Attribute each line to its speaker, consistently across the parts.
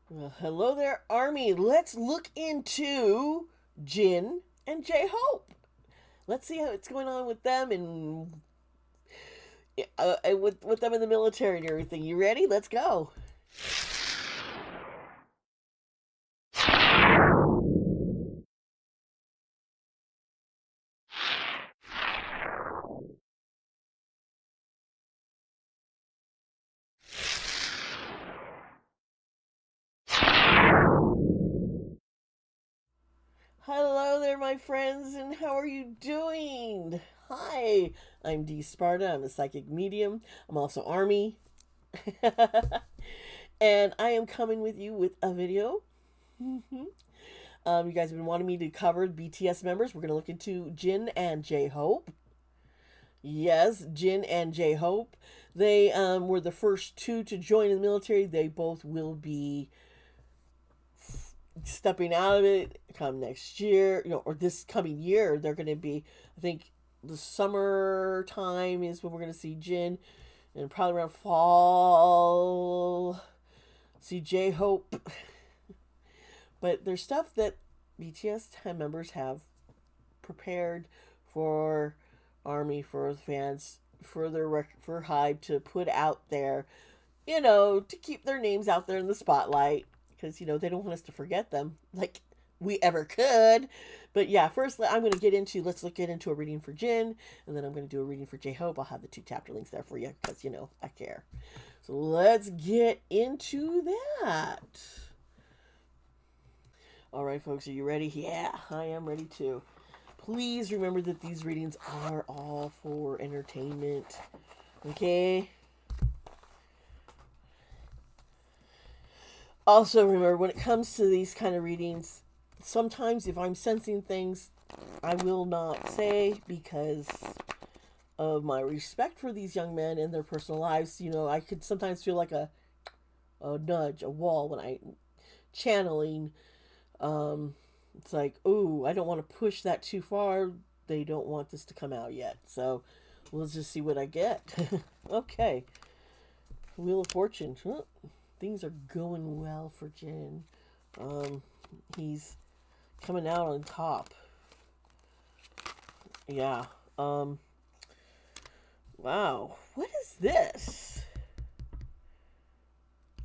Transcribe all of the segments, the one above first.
Speaker 1: Well, hello there, Army. Let's look into Jin and J-Hope. Let's see how it's going on with them and with them in the military and everything. You ready? Let's go. Hello there, my friends, and how are you doing? Hi, I'm Dee Sparta. I'm a psychic medium. I'm also Army. And I am coming with you with a video. You guys have been wanting me to cover BTS members. We're going to look into Jin and J-Hope. Yes, Jin and J-Hope. They were the first two to join the military. They both will be stepping out of it come next year, or this coming year. They're going to be, I think, the summertime is when we're going to see Jin, and probably around fall, see J-Hope. But there's stuff that BTS members have prepared for Army, for fans, for for Hive to put out there, to keep their names out there in the spotlight because they don't want us to forget them like we ever could. But yeah, first I'm going to get into a reading for Jin, and then I'm going to do a reading for J Hope. I'll have the two chapter links there for you because I care. So let's get into that. All right, folks, are you ready? Yeah, I am ready too. Please remember that these readings are all for entertainment. Okay? Also, remember when it comes to these kind of readings, sometimes if I'm sensing things, I will not say because of my respect for these young men and their personal lives. I could sometimes feel like a nudge, a wall when I channeling. It's like, oh, I don't want to push that too far. They don't want this to come out yet. So we'll just see what I get. Okay. Wheel of Fortune. Huh. Things are going well for Jin. He's coming out on top. Yeah. Wow. What is this?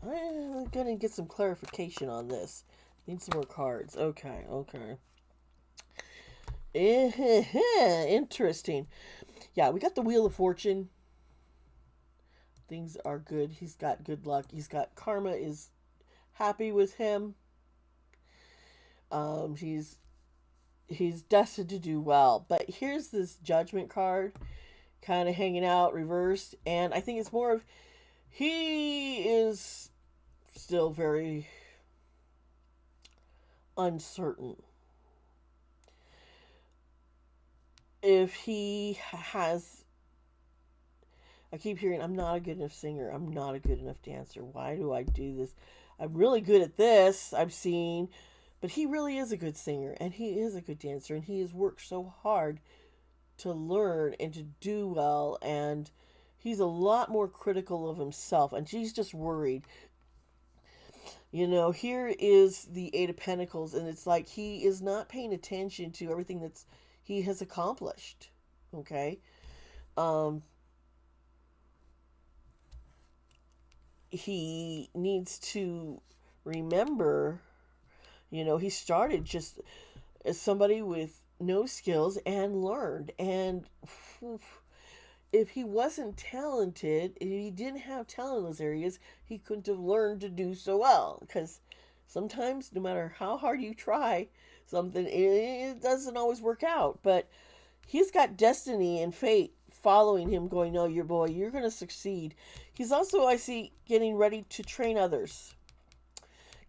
Speaker 1: I'm gonna get some clarification on this. Need some more cards. Okay, okay. Interesting. Yeah, we got the Wheel of Fortune. Things are good. He's got good luck. He's got karma is happy with him. He's destined to do well. But here's this Judgment card, kind of hanging out reversed, and I think it's more of he is still very uncertain if he has. I keep hearing, I'm not a good enough singer. I'm not a good enough dancer. Why do I do this? I'm really good at this, I've seen. But he really is a good singer and he is a good dancer and he has worked so hard to learn and to do well. And he's a lot more critical of himself. And she's just worried. Here is the Eight of Pentacles. And it's like he is not paying attention to everything that's he has accomplished. Okay? Um, he needs to remember, he started just as somebody with no skills and learned. And if he wasn't talented, if he didn't have talent in those areas, he couldn't have learned to do so well. Because sometimes, no matter how hard you try something, it doesn't always work out. But he's got destiny and fate following him, going, no, your boy, you're going to succeed. He's also, I see, getting ready to train others,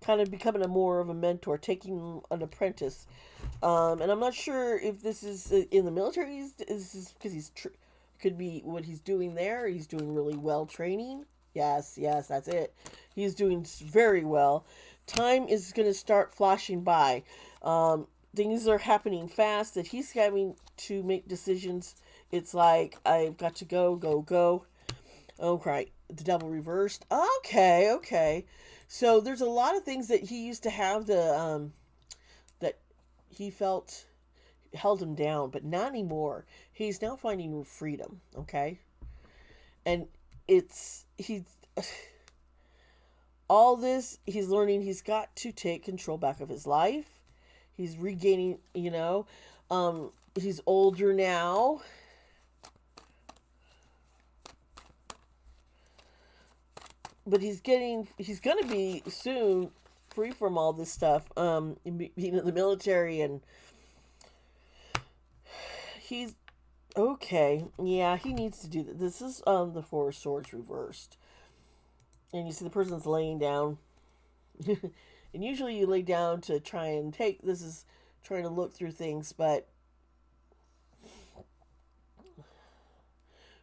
Speaker 1: kind of becoming more of a mentor, taking an apprentice. And I'm not sure if this is in the military. This is because could be what he's doing there. He's doing really well training. Yes, yes, that's it. He's doing very well. Time is going to start flashing by. Things are happening fast that he's having to make decisions. It's like, I've got to go, go, go. Oh, right. The devil reversed. Okay, okay. So there's a lot of things that he used to have that he felt held him down, but not anymore. He's now finding freedom, okay? And he's all this he's learning he's got to take control back of his life. He's regaining, he's older now. But he's going to be soon free from all this stuff, being in the military, and he's okay. Yeah, he needs to do that. This is the Four of Swords reversed, and you see the person's laying down, and usually you lay down to try and take. This is trying to look through things, but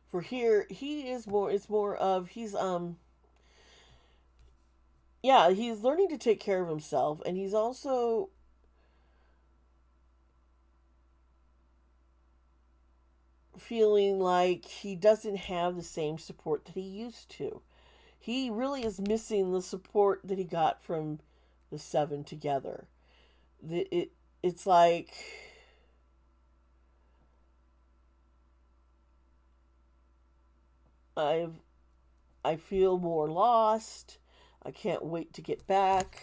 Speaker 1: for here, he is more. It's more of yeah, he's learning to take care of himself, and he's also feeling like he doesn't have the same support that he used to. He really is missing the support that he got from the seven together. It's like I feel more lost. I can't wait to get back.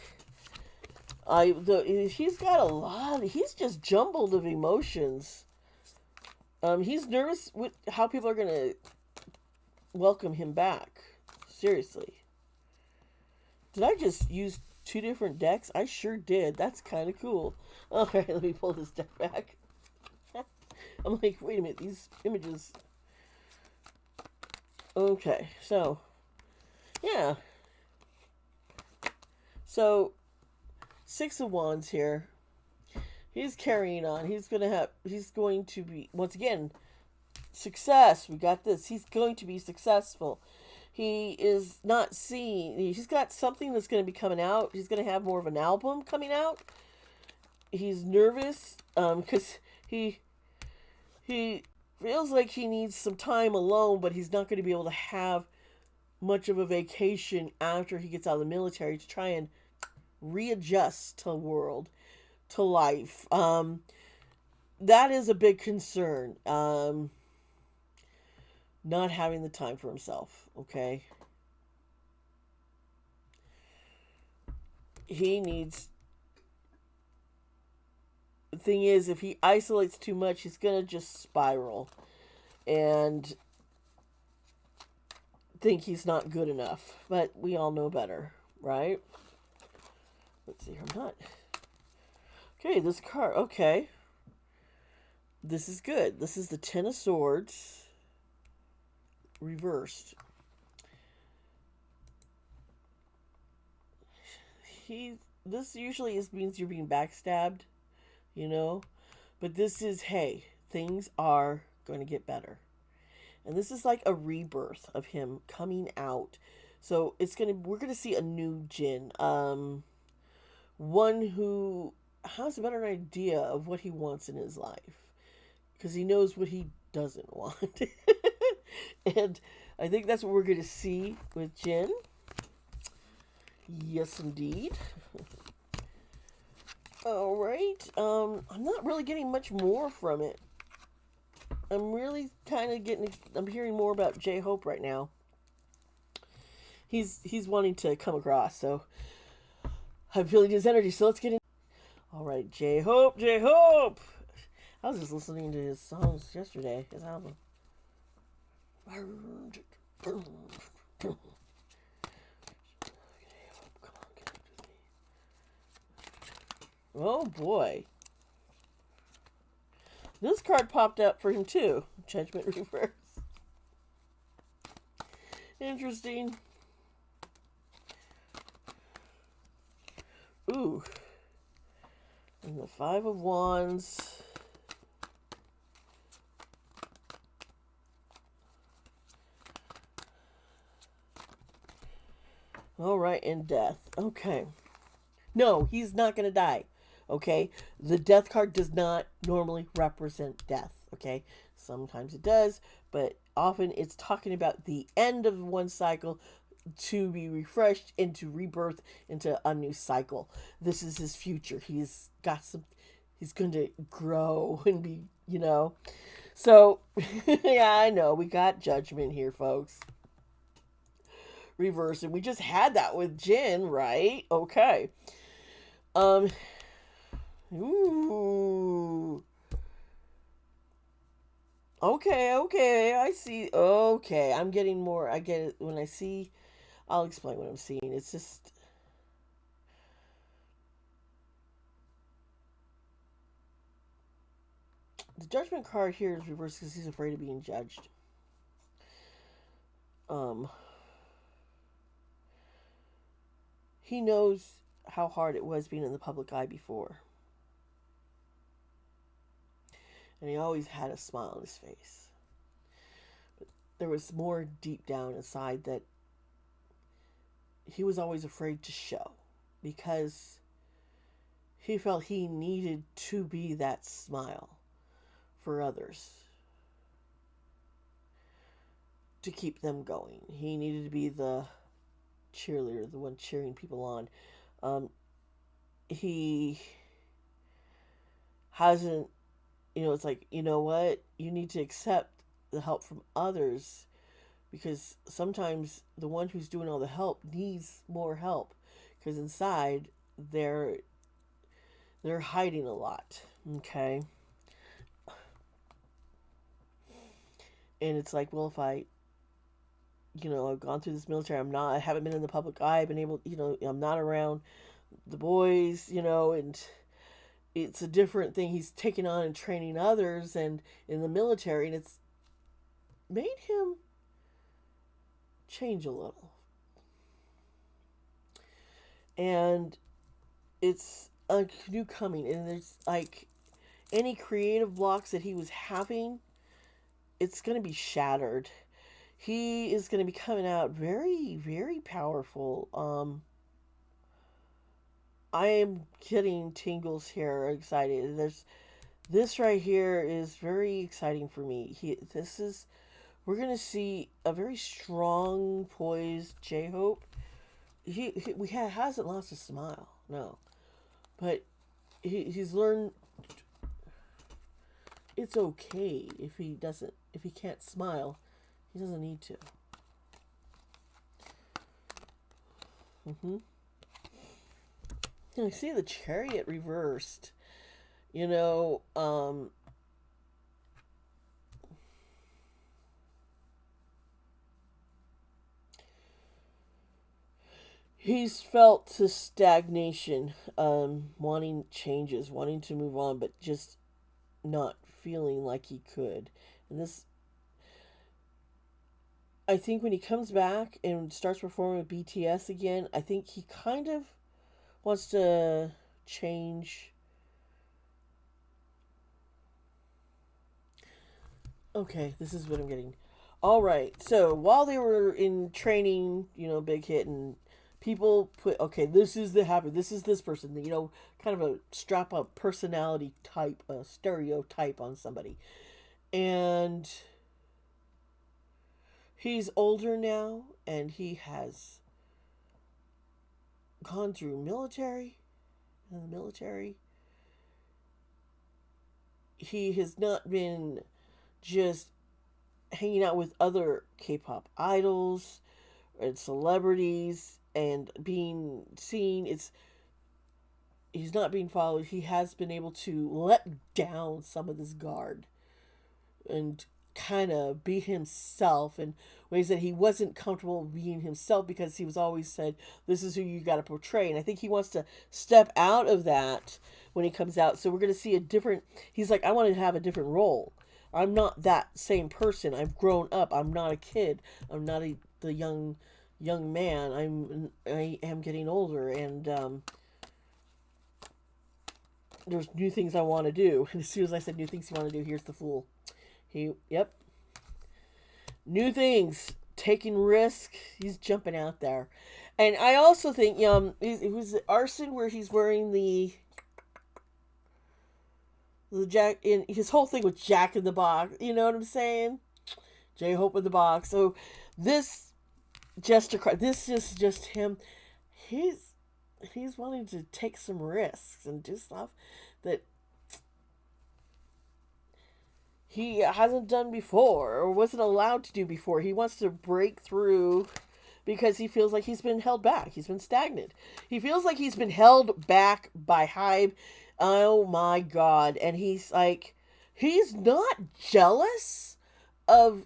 Speaker 1: He's got a lot. He's just jumbled of emotions. He's nervous with how people are gonna welcome him back. Seriously, did I just use two different decks? I sure did. That's kind of cool. Okay, let me pull this deck back. I'm like, wait a minute, these images. Okay, so yeah. So, Six of Wands here. He's carrying on. He's going to be, once again, success. We got this. He's going to be successful. He is not seeing, he's got something that's going to be coming out. He's going to have more of an album coming out. He's nervous, because he feels like he needs some time alone, but he's not going to be able to have much of a vacation after he gets out of the military to try and readjust to the world, to life. That is a big concern. Not having the time for himself, okay? He needs... The thing is, if he isolates too much, he's going to just spiral and think he's not good enough. But we all know better, right? Let's see, I'm not... Okay, this card, okay. This is good. This is the Ten of Swords reversed. This usually means you're being backstabbed, but this is, hey, things are going to get better. And this is like a rebirth of him coming out. So we're going to see a new Jin. One who has a better idea of what he wants in his life, because he knows what he doesn't want. And I think that's what we're going to see with Jin. Yes, indeed. All right. I'm not really getting much more from it. I'm really kind of I'm hearing more about Jhope right now. He's wanting to come across, so I'm feeling his energy. So let's get in. All right, Jhope. I was just listening to his songs yesterday, his album. Oh boy. This card popped up for him too. Judgment Reverse. Interesting. Ooh. And the Five of Wands. All right, and Death. Okay. No, he's not going to die. Okay? The Death card does not normally represent death. Okay? Sometimes it does, but often it's talking about the end of one cycle, to be refreshed and to rebirth into a new cycle. This is his future. He's going to grow and be, So, yeah, I know. We got judgment here, folks. Reverse. And we just had that with Jin, right? Okay. Um, ooh. Okay. I see. Okay. I'm getting more. I get it when I see. I'll explain what I'm seeing. It's just. The judgment card here is reversed because he's afraid of being judged. Um, he knows how hard it was being in the public eye before. And he always had a smile on his face. But there was more deep down inside that he was always afraid to show because he felt he needed to be that smile for others to keep them going. He needed to be the cheerleader, the one cheering people on. He hasn't, it's like, you know what? You need to accept the help from others because sometimes the one who's doing all the help needs more help because inside they're hiding a lot. Okay. And it's like, well, if I've gone through this military, I haven't been in the public eye, I've been able, I'm not around the boys, and it's a different thing he's taking on and training others and in the military, and it's made him change a little. And it's a new coming, and there's like any creative blocks that he was having, it's going to be shattered. He is going to be coming out very, very powerful. I am getting tingles here, excited. This right here is very exciting for me. We're going to see a very strong, poised Jhope. He hasn't lost his smile, no. But he's learned it's okay if he can't smile. He doesn't need to. I see the chariot reversed. He's felt the stagnation, wanting changes, wanting to move on, but just not feeling like he could. And this, I think when he comes back and starts performing with BTS again, I think he kind of wants to change. Okay, this is what I'm getting. All right, so while they were in training, Big Hit, and people put, okay, this is this person, kind of a strap up personality type, a stereotype on somebody. And he's older now, and he has gone through military. In the military, he has not been just hanging out with other K-pop idols and celebrities and being seen. He's not being followed. He has been able to let down some of this guard and kind of be himself in ways that he wasn't comfortable being himself because he was always said, this is who you got to portray. And I think he wants to step out of that when he comes out. So we're going to see he's like, I want to have a different role. I'm not that same person. I've grown up. I'm not a kid. I'm not the young man. I am getting older, and there's new things I want to do. And as soon as I said new things you want to do, here's the fool. Yep. New things, taking risk. He's jumping out there, and I also think it was Arson where he's wearing the Jack in his whole thing with Jack in the Box. You know what I'm saying? Jhope in the box. So this Jester Cry. This is just him. He's he's wanting to take some risks and do stuff that he hasn't done before or wasn't allowed to do before. He wants to break through because he feels like he's been held back. He's been stagnant. He feels like he's been held back by hype. Oh my god. And he's like, he's not jealous of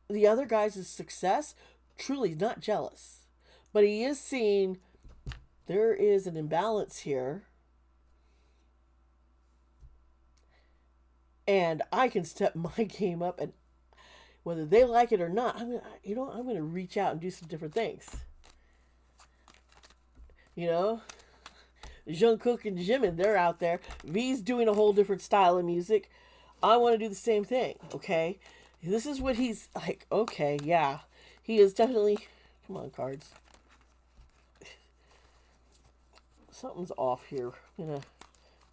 Speaker 1: the other guy's success. Truly not jealous. But he is seeing there is an imbalance here. And I can step my game up, and whether they like it or not, I'm gonna reach out and do some different things. You know, Jungkook and Jimin, they're out there. V's doing a whole different style of music. I want to do the same thing. Okay, this is what he's like. Okay, yeah, he is definitely. Come on, cards. Something's off here. I'm gonna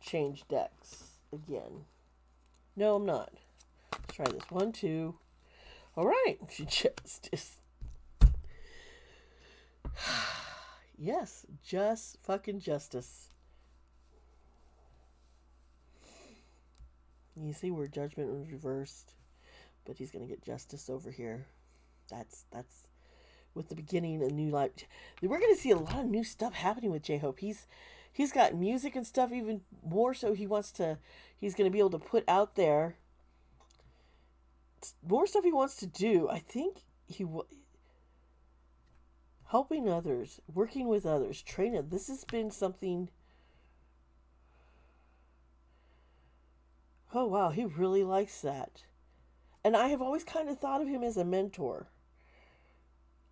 Speaker 1: change decks again. No, I'm not. Let's try this. 1, 2. All right. Justice. Yes, just fucking justice. You see where judgment was reversed, but he's gonna get justice over here. That's with the beginning of new life. We're gonna see a lot of new stuff happening with Jhope. He's got music and stuff even more so he's gonna be able to put out there more stuff he wants to do. I think helping others, working with others, training. This has been something. Oh wow, he really likes that. And I have always kind of thought of him as a mentor.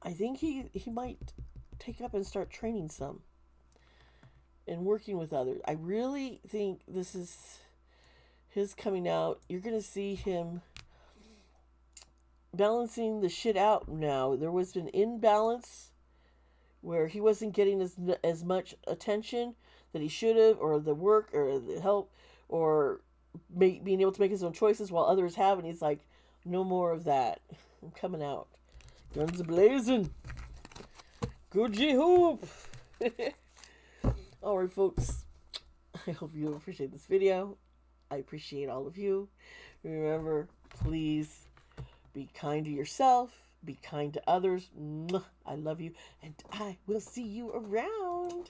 Speaker 1: I think he might take up and start training some and working with others. I really think this is his coming out. You're going to see him balancing the shit out now. There was an imbalance where he wasn't getting as much attention that he should have, or the work, or the help, or being able to make his own choices while others have. And he's like, no more of that. I'm coming out. Guns blazing. Good Jhope. Alright, folks. I hope you appreciate this video. I appreciate all of you. Remember, please be kind to yourself. Be kind to others. I love you. And I will see you around.